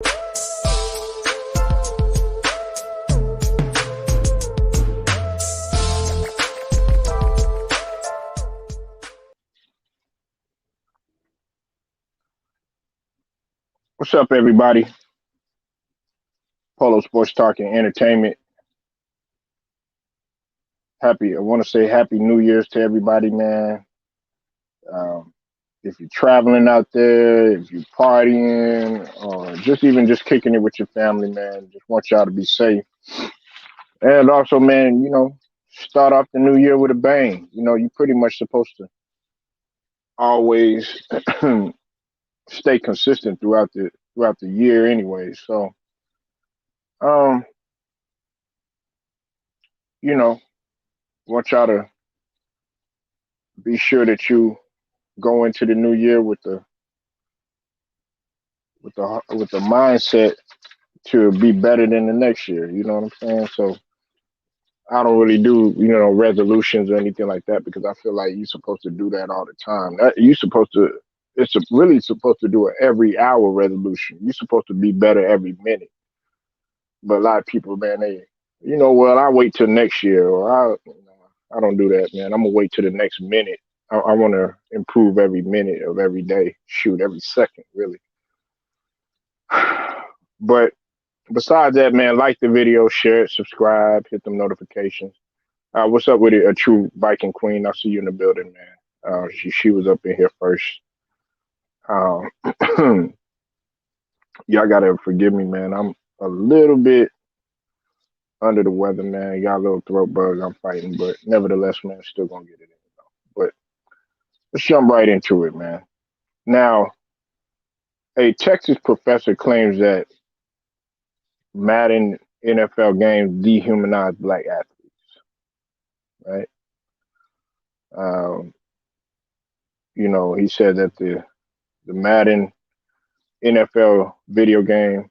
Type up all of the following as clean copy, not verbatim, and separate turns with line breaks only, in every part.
What's up, everybody? Polo Sports Talk and Entertainment. I want to say Happy New Year's to everybody, man. Um, if you're traveling out there, if you're partying, or just kicking it with your family, man, just want y'all to be safe. And also, man, start off the new year with a bang. You're pretty much supposed to always stay consistent throughout the year, anyway. So, um, you know, want y'all to be sure that you go into the new year with the mindset to be better than the next year. You know what I'm saying? So I don't really do resolutions or anything like that because I feel like you're supposed to do that all the time. You supposed to. Really supposed to do an every hour resolution. You're supposed to be better every minute. But a lot of people, man, well, I wait till next year, or I don't do that, man. I'm gonna wait till the next minute. I want to improve every minute of every day. Shoot, every second, really. But besides that, man, like the video, share it, subscribe, hit them notifications. What's up with it? A true Viking queen. I see you in the building, man. She was up in here first. Um, y'all gotta forgive me, man. I'm a little bit under the weather, man. Got a little throat bug I'm fighting, but nevertheless, man, still gonna get it in. But let's jump right into it, man. Now, a Texas professor claims that Madden NFL games dehumanize black athletes, right? Um, he said that the Madden NFL video game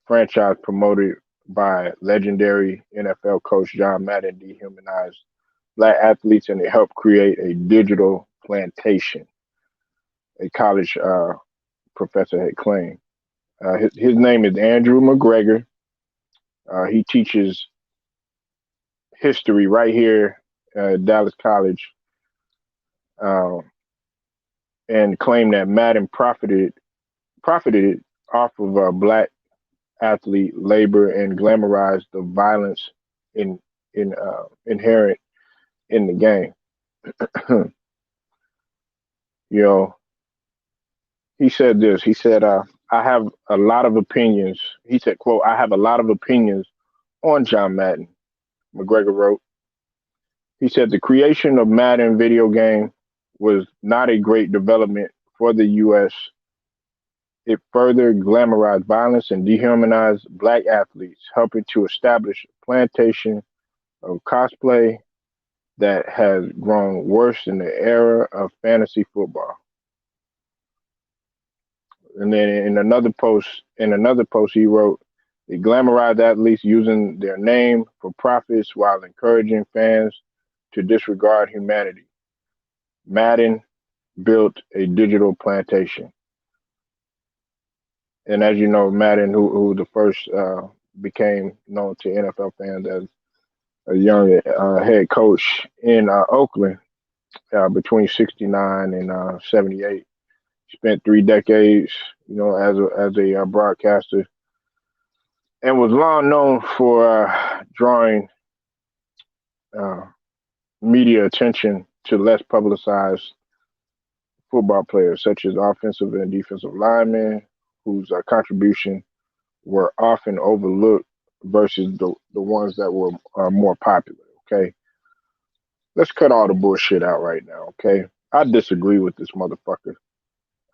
franchise promoted by legendary NFL coach John Madden dehumanized black athletes and it helped create a digital plantation, a college professor had claimed. His name is Andrew McGregor. He teaches history right here at Dallas College uh, and claimed that Madden profited off of black athlete labor and glamorized the violence in inherent in the game. you know, he said this. He said, "I have a lot of opinions." He said, "quote I have a lot of opinions on John Madden." McGregor wrote. He said the creation of Madden video game was not a great development for the U.S. It further glamorized violence and dehumanized black athletes, helping to establish a plantation of cosplay that has grown worse in the era of fantasy football. And then in another post, he wrote, "They glamorized athletes using their name for profits while encouraging fans to disregard humanity. Madden built a digital plantation." And as you know, Madden, who the first became known to NFL fans as a young head coach in Oakland between '69 and '78. Spent 3 decades, as a broadcaster, and was long known for drawing uh, media attention to less publicized football players, such as offensive and defensive linemen, whose contribution were often overlooked versus the ones that were more popular. Okay, let's cut all the bullshit out right now. Okay, I disagree with this motherfucker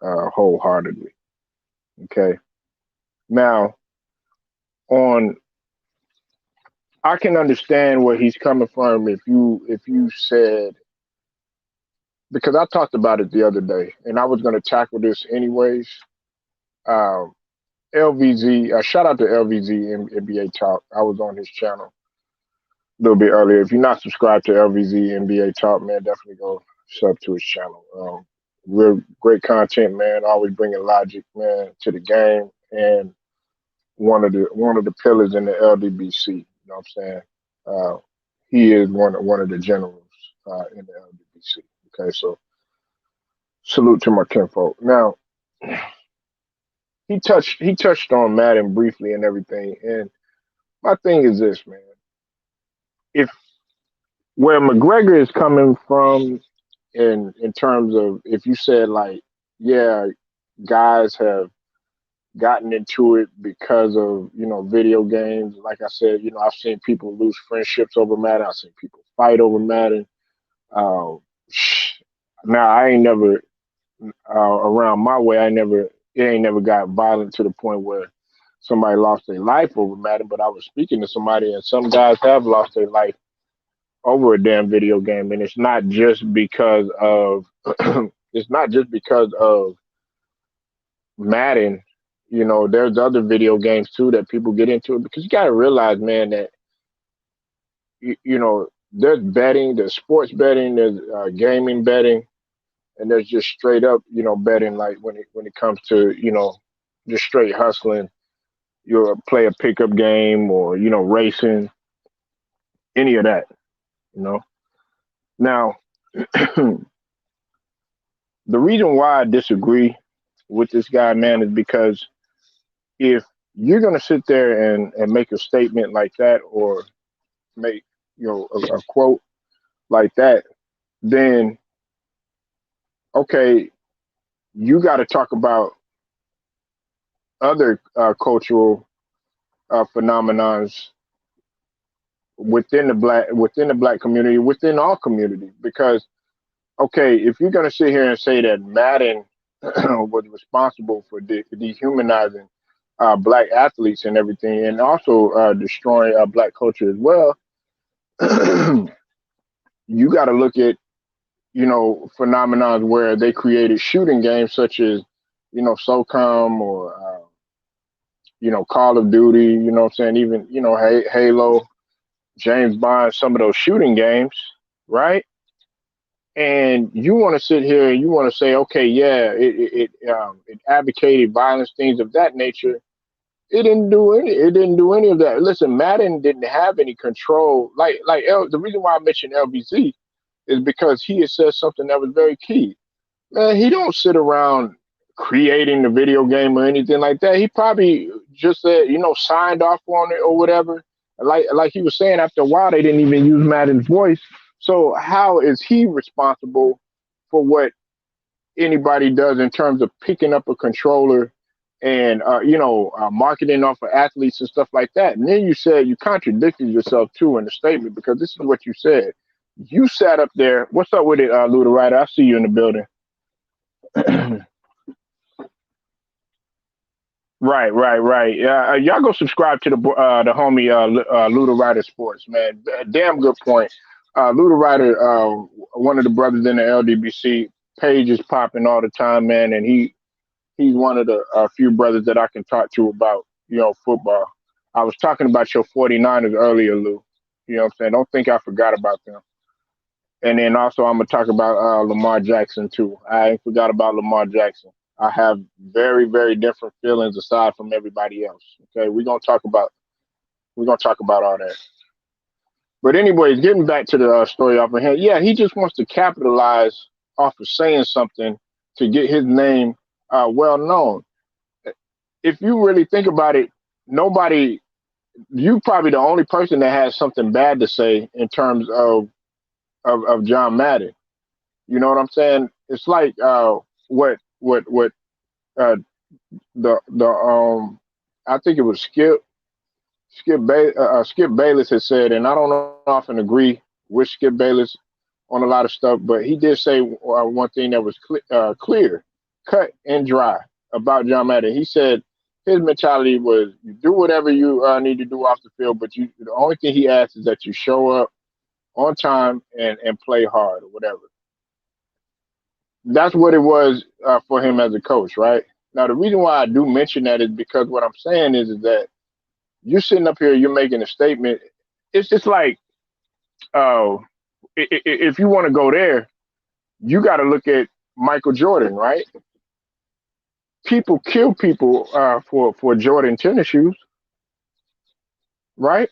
wholeheartedly. Okay, now on I can understand where he's coming from if you said, because I talked about it the other day and I was going to tackle this anyways. Um, LVZ, shout out to LVZ in NBA Talk. I was on his channel a little bit earlier. If you're not subscribed to LVZ NBA Talk, man, definitely go sub to his channel. Real great content, man. Always bringing logic, man, to the game and one of the pillars in the LDBC. You know what I'm saying? Uh, he is one of the generals in the LDBC. Okay, so salute to my kinfolk. Now he touched on Madden briefly and everything, and my thing is this, man. If where McGregor is coming from in terms of if you said like, yeah, guys have gotten into it because of video games. Like I said, I've seen people lose friendships over Madden. I've seen people fight over Madden. Um, now I ain't never around my way. It ain't never got violent to the point where somebody lost their life over Madden. But I was speaking to somebody, and some guys have lost their life over a damn video game, and it's not just because of it's not just because of Madden. There's other video games too that people get into it because you got to realize, man, that there's betting, there's sports betting, there's gaming betting, and there's just straight up, betting. Like when it comes to just straight hustling, you play a pickup game or racing, any of that. You know. Now, the reason why I disagree with this guy, man, is because if you're gonna sit there and make a statement like that or make a quote like that, then okay, you got to talk about other cultural phenomenons within the black community, within all communities. Because okay, if you're gonna sit here and say that Madden was responsible for dehumanizing black athletes and everything, and also destroying black culture as well, you got to look at phenomenons where they created shooting games such as SOCOM or Call of Duty. You know what I'm saying? Even Halo, James Bond, some of those shooting games, right? And you want to sit here and you want to say, okay, yeah, it advocated violence, things of that nature. It didn't do any. It didn't do any of that. Listen, Madden didn't have any control. The reason why I mentioned LBZ is because he had said something that was very key. Man, he don't sit around creating the video game or anything like that. He probably just said, signed off on it or whatever. Like he was saying, after a while, they didn't even use Madden's voice. So how is he responsible for what anybody does in terms of picking up a controller and marketing off of athletes and stuff like that? And then you said you contradicted yourself too in the statement because this is what you said. You sat up there. What's up with it, Luda Ryder? I see you in the building. Right. Y'all go subscribe to the homie Luda Ryder Sports, man. Damn good point. Luda Ryder, one of the brothers in the LDBC page is popping all the time, man, and he's one of the few brothers that I can talk to about football. I was talking about your 49ers earlier, Lou. You know what I'm saying? Don't think I forgot about them. And then also I'm gonna talk about Lamar Jackson too. I ain't forgot about Lamar Jackson. I have very, very different feelings aside from everybody else. Okay, we're gonna talk about all that. But anyways, getting back to the story off of him, yeah, he just wants to capitalize off of saying something to get his name well known. If you really think about it, nobody, you probably the only person that has something bad to say in terms of John Madden. You know what I'm saying? It's like what the I think it was Skip Bayless had said, and I don't often agree with Skip Bayless on a lot of stuff, but he did say one thing that was clear, cut and dry about John Madden. He said his mentality was you do whatever you need to do off the field, but the only thing he asks is that you show up on time and play hard or whatever. That's what it was for him as a coach, right? Now, the reason why I do mention that is because what I'm saying is that you're sitting up here, you're making a statement. It's just like, uh, if you want to go there, you got to look at Michael Jordan, right? People kill people for Jordan tennis shoes, right?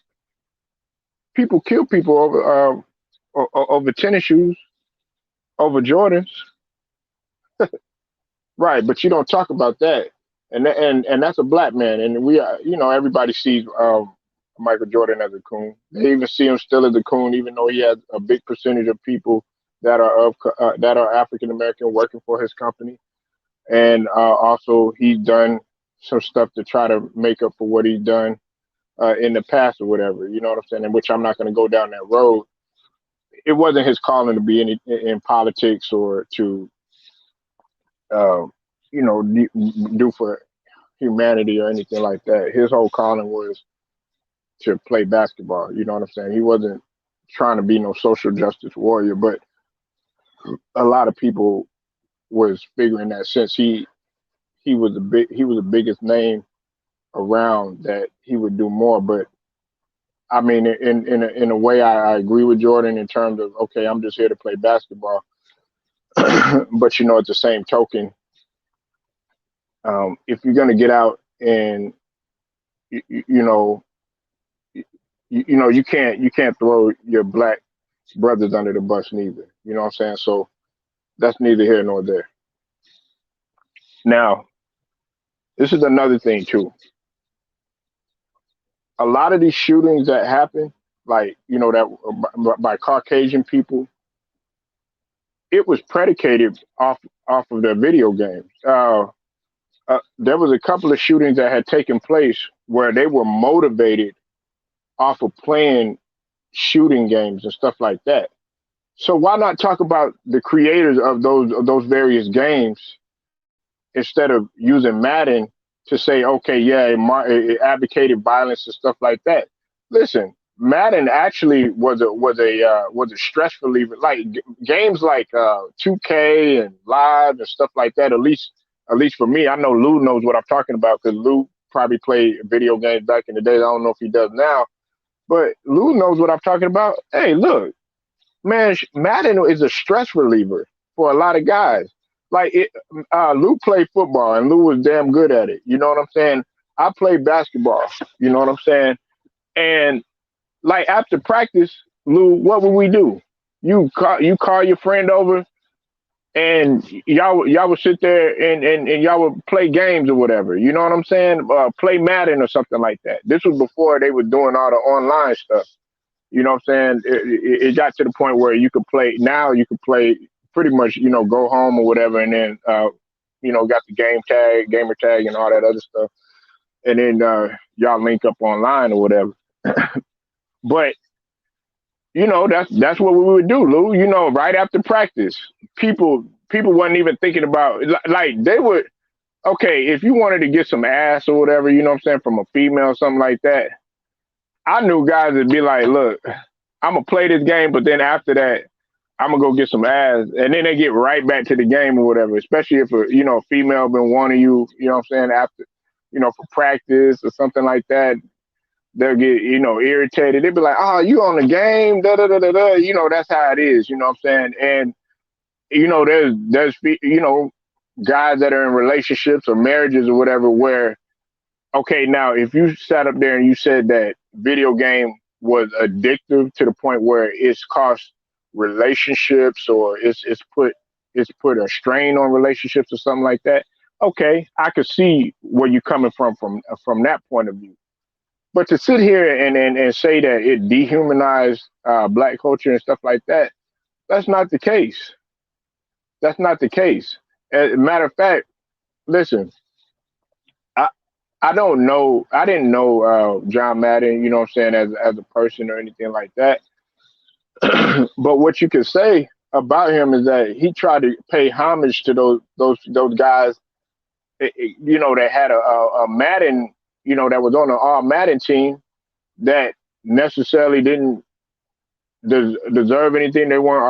People kill people over tennis shoes, over Jordans, right? But you don't talk about that, and that's a black man, and we are, everybody sees Michael Jordan as a coon. They even see him still as a coon, even though he has a big percentage of people that are African American working for his company, and also he's done some stuff to try to make up for what he's done in the past or whatever. You know what I'm saying? In which I'm not going to go down that road. It wasn't his calling to be in politics or to uh, do for humanity or anything like that. His whole calling was to play basketball. You know what I'm saying? He wasn't trying to be no social justice warrior, but a lot of people was figuring that since he was the biggest name around that he would do more. But I mean, in a way, I agree with Jordan in terms of okay, I'm just here to play basketball. But at the same token, if you're gonna get out and you, you know you can't throw your black brothers under the bus neither. You know what I'm saying? So that's neither here nor there. Now, this is another thing too. A lot of these shootings that happen, like that by Caucasian people, it was predicated off of their video games. There was a couple of shootings that had taken place where they were motivated off of playing shooting games and stuff like that. So why not talk about the creators of those various games instead of using Madden to say, okay, yeah, it advocated violence and stuff like that. Listen, Madden actually was a stress reliever. Like games like 2K and Live and stuff like that. At least for me, I know Lou knows what I'm talking about because Lou probably played video games back in the day. I don't know if he does now, but Lou knows what I'm talking about. Hey, look, man, Madden is a stress reliever for a lot of guys. Like Lou played football and Lou was damn good at it. You know what I'm saying? I played basketball. You know what I'm saying? And like after practice, Lou, what would we do? You call your friend over and y'all would sit there and y'all would play games or whatever. You know what I'm saying? Play Madden or something like that. This was before they were doing all the online stuff. You know what I'm saying? It got to the point where you could play. Now you could play pretty much, go home or whatever, and then, got the gamer tag, and all that other stuff, and then y'all link up online or whatever. But that's what we would do, Lou. Right after practice, people wasn't even thinking about like they would. Okay, if you wanted to get some ass or whatever, you know what I'm saying, from a female or something like that, I knew guys would be like, look, I'm gonna play this game, but then after that, I'm gonna go get some ass, and then they get right back to the game or whatever. Especially if a female been wanting you, you know what I'm saying, after, for practice or something like that, they'll get irritated. They'll be like, oh, you on the game, da da da da da. That's how it is. You know what I'm saying? And there's guys that are in relationships or marriages or whatever where okay, now if you sat up there and you said that video game was addictive to the point where it's cost relationships or it's put a strain on relationships or something like that, okay, I could see where you're coming from that point of view. But to sit here and say that it dehumanized black culture and stuff like that, that's not the case. That's not the case. As a matter of fact, listen, I, I don't know. I didn't know John Madden, you know what I'm saying, as a person or anything like that. But what you can say about him is that he tried to pay homage to those guys, that had a Madden, that was on an all Madden team that necessarily didn't deserve anything. They weren't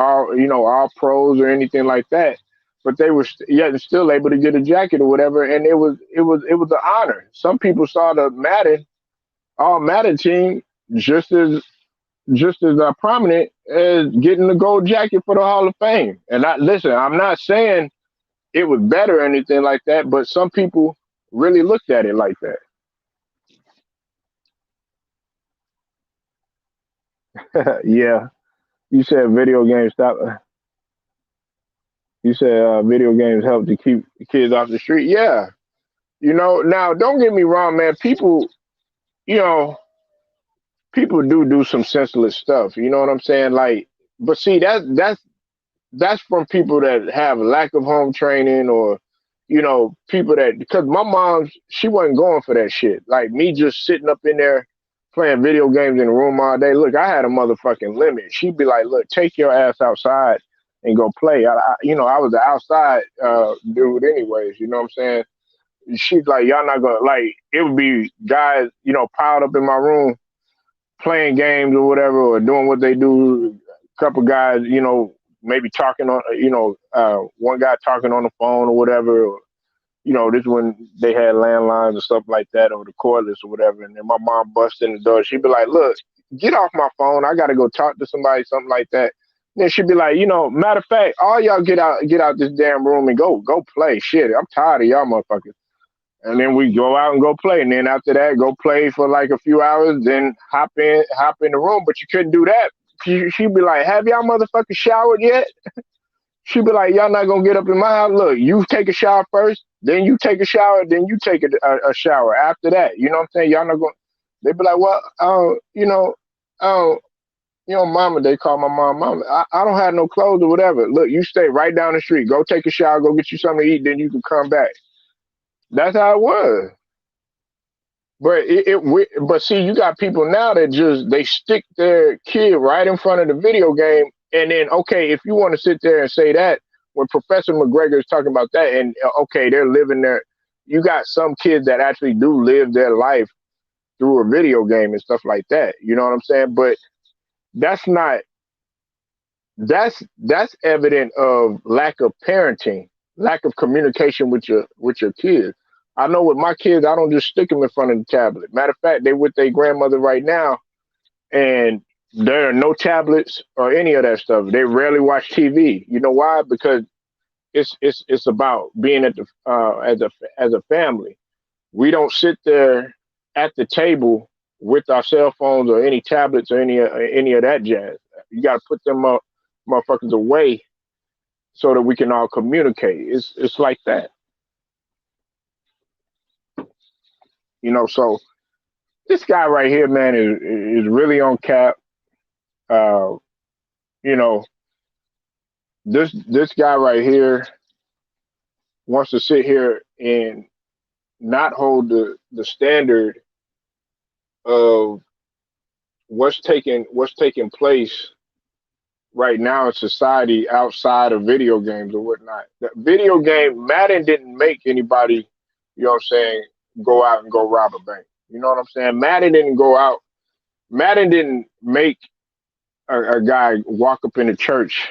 all pros or anything like that. But they were yet still able to get a jacket or whatever, and it was an honor. Some people saw the all Madden team just as prominent as getting the gold jacket for the Hall of Fame. And listen, I'm not saying it was better or anything like that, but some people really looked at it like that. Yeah, you said video games stop. You said video games help to keep kids off the street. Yeah, now don't get me wrong, man. People, you know, people do some senseless stuff. You know what I'm saying? Like, but see, that's from people that have lack of home training, or people that, because my mom, she wasn't going for that shit. Like me just sitting up in there playing video games in the room all day. Look, I had a motherfucking limit. She'd be like, look, take your ass outside and go play. I was an outside dude anyways. You know what I'm saying? She's like, y'all not gonna, like, it would be guys, piled up in my room playing games or whatever, or doing what they do. A couple guys, maybe talking on, one guy talking on the phone or whatever. Or, this when they had landlines and stuff like that, or the cordless or whatever. And then my mom busts in the door. She'd be like, look, get off my phone. I got to go talk to somebody, something like that. And then she'd be like, matter of fact, all y'all get out this damn room and go play. Shit, I'm tired of y'all motherfuckers. And then we go out and go play. And then after that, go play for like a few hours, then hop in the room. But you couldn't do that. She'd be like, have y'all motherfuckers showered yet? She'd be like, y'all not going to get up in my house. Look, you take a shower first, then you take a shower, then you take a shower after that. You know what I'm saying? Y'all not going, they'd be like, well, oh, mama, they call my mama. I don't have no clothes or whatever. Look, you stay right down the street. Go take a shower, go get you something to eat, then you can come back. That's how it was. But see, you got people now that just, they stick their kid right in front of the video game, and then okay, if you want to sit there and say that when Professor McGregor is talking about that, and okay, they're living their, you got some kids that actually do live their life through a video game and stuff like that. You know what I'm saying? But that's not, that's evident of lack of parenting, lack of communication with your kids. I know with my kids, I don't just stick them in front of the tablet. Matter of fact, they with their grandmother right now, and there are no tablets or any of that stuff. They rarely watch TV. You know why? Because it's about being at the as a family. We don't sit there at the table with our cell phones or any tablets or any of that jazz. You got to put them motherfuckers away so that we can all communicate. It's like that, So this guy right here, man, is really on cap. Uh, you know, this guy right here wants to sit here and not hold the standard of what's taking place right now in society outside of video games or whatnot. The video game Madden didn't make anybody, what I'm saying, go out and go rob a bank. You know what I'm saying? Madden didn't go out. Madden didn't make a guy walk up in a church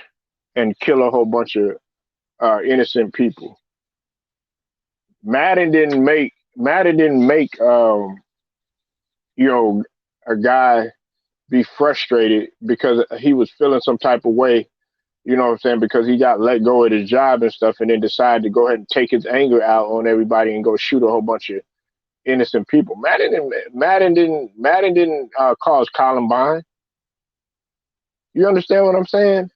and kill a whole bunch of innocent people. Madden didn't make a guy be frustrated because he was feeling some type of way, you know what I'm saying, because he got let go of his job and stuff, and then decided to go ahead and take his anger out on everybody and go shoot a whole bunch of innocent people. Madden didn't cause Columbine. You understand what I'm saying?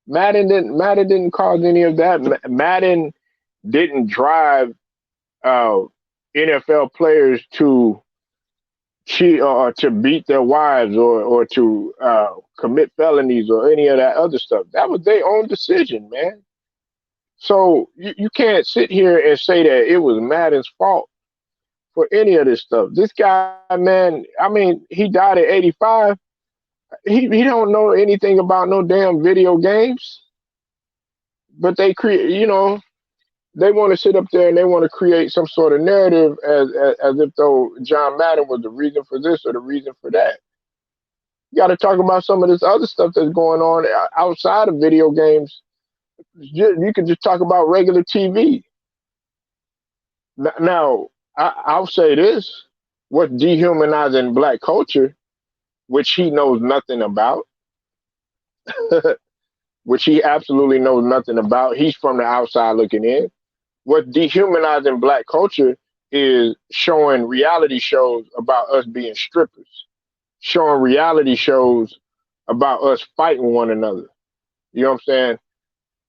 Madden didn't cause any of that. Madden didn't drive uh, NFL players to cheat or to beat their wives or to commit felonies or any of that other stuff. That was their own decision, man. So you can't sit here and say that it was Madden's fault for any of this stuff. This guy, man, I mean, he died at 85. He don't know anything about no damn video games, but they create, they want to sit up there and they want to create some sort of narrative as if though John Madden was the reason for this or the reason for that. You got to talk about some of this other stuff that's going on outside of video games. You can just talk about regular TV. Now, I'll say this: what's dehumanizing black culture, which he knows nothing about, which he absolutely knows nothing about. He's from the outside looking in. What dehumanizing black culture is showing reality shows about us being strippers, showing reality shows about us fighting one another. You know what I'm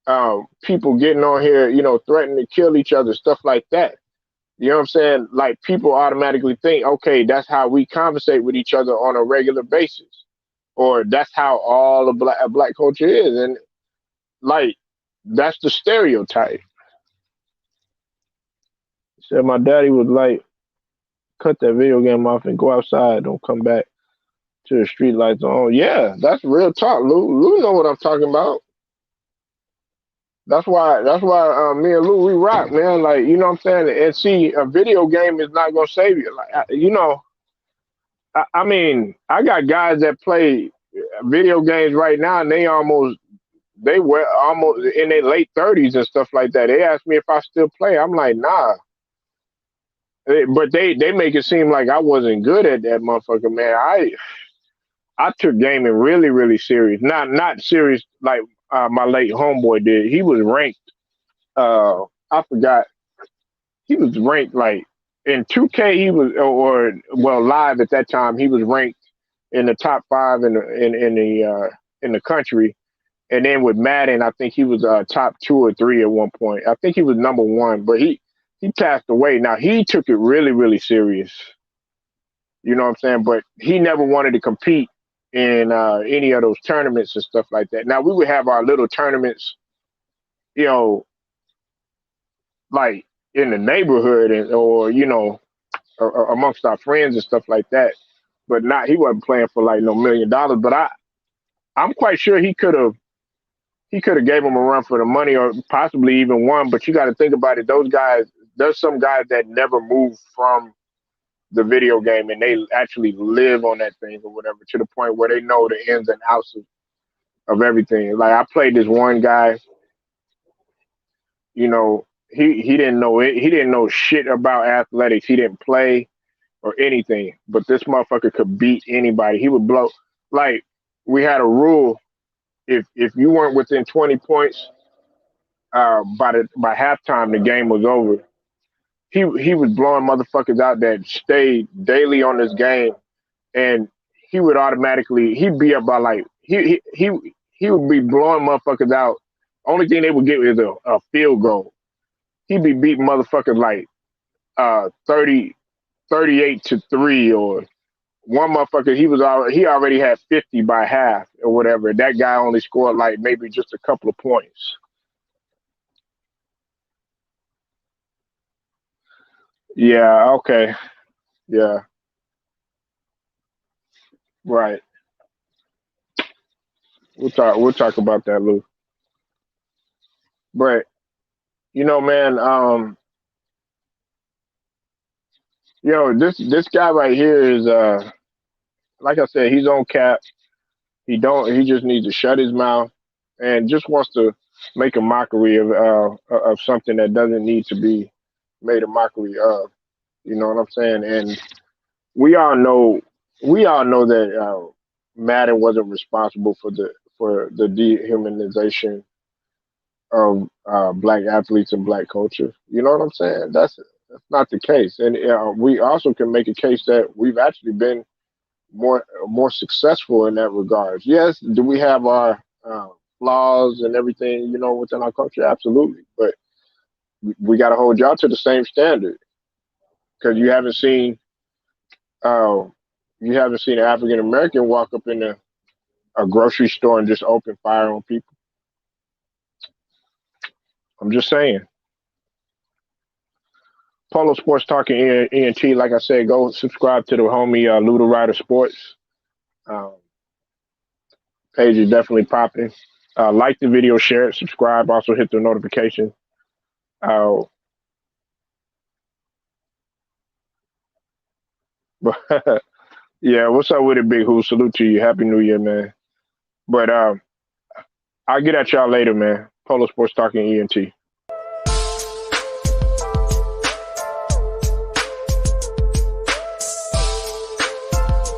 saying? People getting on here, threatening to kill each other, stuff like that. You know what I'm saying? Like people automatically think, okay, that's how we conversate with each other on a regular basis, or that's how all of black culture is, and like that's the stereotype. Said my daddy was like, cut that video game off and go outside. Don't come back to the street lights on. Yeah, that's real talk, Lou. Lou know what I'm talking about. That's why me and Lou we rock, man. Like, you know what I'm saying? And see, a video game is not gonna save you. Like, I mean, I got guys that play video games right now, and they were almost in their late 30s and stuff like that. They ask me if I still play. I'm like, nah. But they make it seem like I wasn't good at that motherfucker, man. I took gaming really really serious. Not serious like my late homeboy did. He was ranked. I forgot. He was ranked like in 2K. He was or well live at that time. He was ranked in the top five in the country. And then with Madden, I think he was top 2 or 3 at one point. I think he was number one, but he passed away. Now he took it really really serious. You know what I'm saying? But he never wanted to compete in any of those tournaments and stuff like that. Now we would have our little tournaments, you know, like in the neighborhood or amongst our friends and stuff like that. But not he wasn't playing for like no $1 million. But I'm quite sure he could have gave him a run for the money or possibly even won. But you got to think about it. Those guys, there's some guys that never moved from the video game and they actually live on that thing or whatever to the point where they know the ins and outs of everything. Like I played this one guy, he didn't know it. He didn't know shit about athletics. He didn't play or anything. But this motherfucker could beat anybody. He would blow. Like we had a rule: if you weren't within 20 points by halftime, the game was over. He was blowing motherfuckers out that stayed daily on this game, and he would automatically he'd be up by like he would be blowing motherfuckers out. Only thing they would get is a field goal. He'd be beating motherfuckers like 30, 38-3 or one motherfucker he already had 50 by half or whatever. That guy only scored like maybe just a couple of points. Yeah, okay. Yeah, right. We'll talk about that, Lou. But man, this guy right here is like I said, he's on cap. He just needs to shut his mouth and just wants to make a mockery of something that doesn't need to be made a mockery of. You know what I'm saying? And we all know we all know that Madden wasn't responsible for the dehumanization of black athletes and black culture. You know what I'm saying? That's not the case. And we also can make a case that we've actually been more successful in that regard. Yes, do we have our flaws and everything, within our culture? Absolutely, but we got to hold y'all to the same standard because uh, you haven't seen an African American walk up in a grocery store and just open fire on people. I'm just saying. Polo Sports Talking ENT. Like I said, go subscribe to the homie Luda Rider Sports. Um, Page is definitely popping. Like the video, share it, subscribe, also hit the notification. Uh, but yeah, what's up with it, Big Who? Salute to you. Happy New Year, man. But I'll get at y'all later, man. Polo Sports Talking ENT.